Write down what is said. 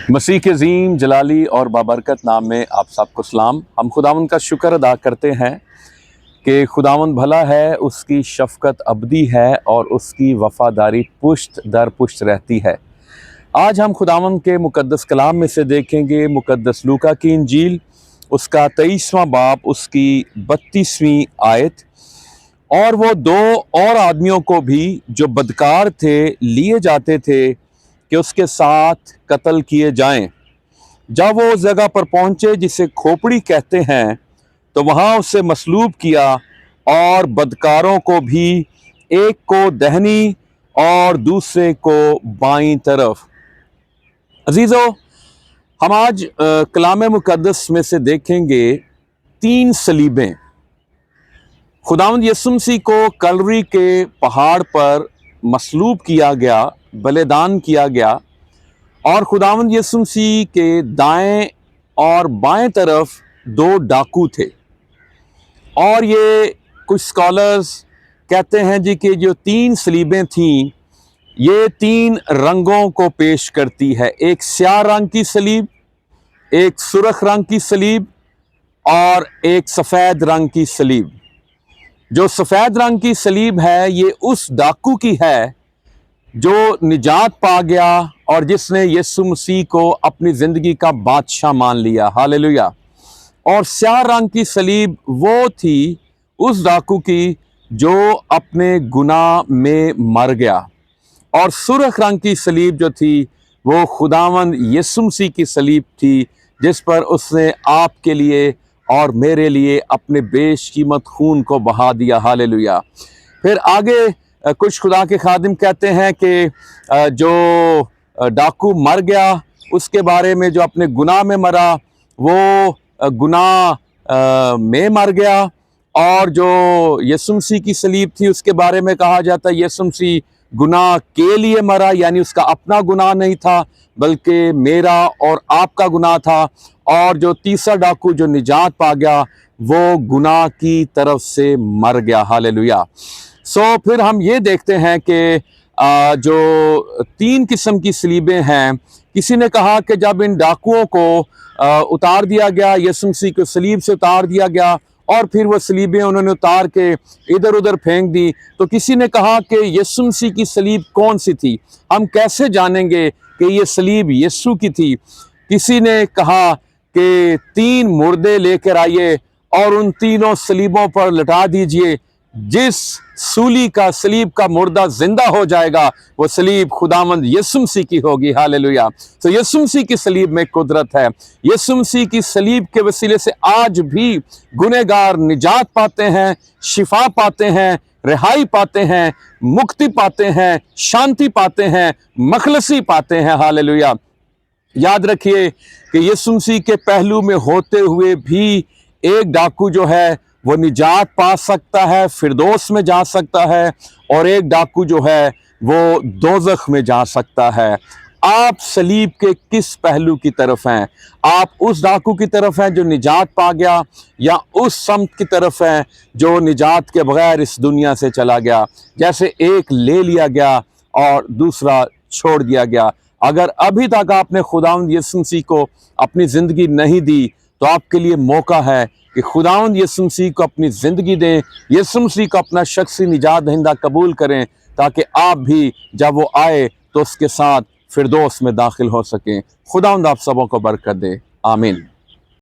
مسیح کے عظیم جلالی اور بابرکت نام میں آپ سب کو سلام۔ ہم خداوند کا شکر ادا کرتے ہیں کہ خداوند بھلا ہے، اس کی شفقت ابدی ہے اور اس کی وفاداری پشت در پشت رہتی ہے۔ آج ہم خداوند کے مقدس کلام میں سے دیکھیں گے مقدس لوکا کی انجیل، اس کا 23واں باب، اس کی 32ویں آیت۔ اور وہ دو اور آدمیوں کو بھی جو بدکار تھے لیے جاتے تھے کہ اس کے ساتھ قتل کیے جائیں۔ جب وہ اس جگہ پر پہنچے جسے کھوپڑی کہتے ہیں تو وہاں اسے مصلوب کیا اور بدکاروں کو بھی، ایک کو دہنی اور دوسرے کو بائیں طرف۔ عزیزو، ہم آج کلام مقدس میں سے دیکھیں گے 3 صلیبیں۔ خداوند یسوع مسیح کو کلوری کے پہاڑ پر مصلوب کیا گیا، بلیدان کیا گیا، اور خداوند یسوع مسیح کے دائیں اور بائیں طرف 2 ڈاکو تھے۔ اور یہ کچھ سکالرز کہتے ہیں کہ جو 3 صلیبیں تھیں یہ 3 رنگوں کو پیش کرتی ہے۔ ایک سیاہ رنگ کی صلیب، ایک سرخ رنگ کی صلیب اور ایک سفید رنگ کی صلیب۔ جو سفید رنگ کی صلیب ہے یہ اس ڈاکو کی ہے جو نجات پا گیا اور جس نے یسوع مسیح کو اپنی زندگی کا بادشاہ مان لیا۔ ہاللیلویہ۔ اور سیاہ رنگ کی صلیب وہ تھی اس ڈاکو کی جو اپنے گناہ میں مر گیا، اور سرخ رنگ کی صلیب جو تھی وہ خداوند یسوع مسیح کی صلیب تھی جس پر اس نے آپ کے لیے اور میرے لیے اپنے بیش قیمت خون کو بہا دیا۔ ہاللیلویہ۔ پھر آگے کچھ خدا کے خادم کہتے ہیں کہ جو ڈاکو مر گیا اس کے بارے میں، جو اپنے گناہ میں مرا وہ گناہ میں مر گیا، اور جو یسوع مسیح کی صلیب تھی اس کے بارے میں کہا جاتا ہے یسوع مسیح گناہ کے لیے مرا، یعنی اس کا اپنا گناہ نہیں تھا بلکہ میرا اور آپ کا گناہ تھا۔ اور جو تیسرا ڈاکو جو نجات پا گیا وہ گناہ کی طرف سے مر گیا۔ ہاللیلویہ۔ پھر ہم یہ دیکھتے ہیں کہ جو 3 قسم کی صلیبیں ہیں، کسی نے کہا کہ جب ان ڈاکوؤں کو اتار دیا گیا، یسوع مسیح کو صلیب سے اتار دیا گیا اور پھر وہ صلیبیں انہوں نے اتار کے ادھر ادھر پھینک دی، تو کسی نے کہا کہ یسوع مسیح کی صلیب کون سی تھی؟ ہم کیسے جانیں گے کہ یہ صلیب یسوع کی تھی؟ کسی نے کہا کہ 3 مردے لے کر آئیے اور ان تینوں صلیبوں پر لٹا دیجئے، جس صلیب کا مردہ زندہ ہو جائے گا وہ صلیب خداوند یسوع مسیح کی ہوگی۔ ہاللیلویہ۔ تو یسوع مسیح کی صلیب میں قدرت ہے۔ یسوع مسیح کی صلیب کے وسیلے سے آج بھی گنہگار نجات پاتے ہیں، شفا پاتے ہیں، رہائی پاتے ہیں، مکتی پاتے ہیں، شانتی پاتے ہیں، مخلصی پاتے ہیں۔ ہاللیلویہ۔ یاد رکھیے کہ یسوع مسیح کے پہلو میں ہوتے ہوئے بھی ایک ڈاکو جو ہے وہ نجات پا سکتا ہے، فردوس میں جا سکتا ہے، اور ایک ڈاکو جو ہے وہ دوزخ میں جا سکتا ہے۔ آپ صلیب کے کس پہلو کی طرف ہیں؟ آپ اس ڈاکو کی طرف ہیں جو نجات پا گیا، یا اس سمت کی طرف ہیں جو نجات کے بغیر اس دنیا سے چلا گیا؟ جیسے ایک لے لیا گیا اور دوسرا چھوڑ دیا گیا۔ اگر ابھی تک آپ نے خداوند یسوع مسیح کو اپنی زندگی نہیں دی تو آپ کے لیے موقع ہے کہ خداوند یسوع مسیح کو اپنی زندگی دیں، یسوع مسیح کو اپنا شخصی نجات دہندہ قبول کریں، تاکہ آپ بھی جب وہ آئے تو اس کے ساتھ فردوس میں داخل ہو سکیں۔ خداوند آپ سبوں کو برکت دے۔ آمین۔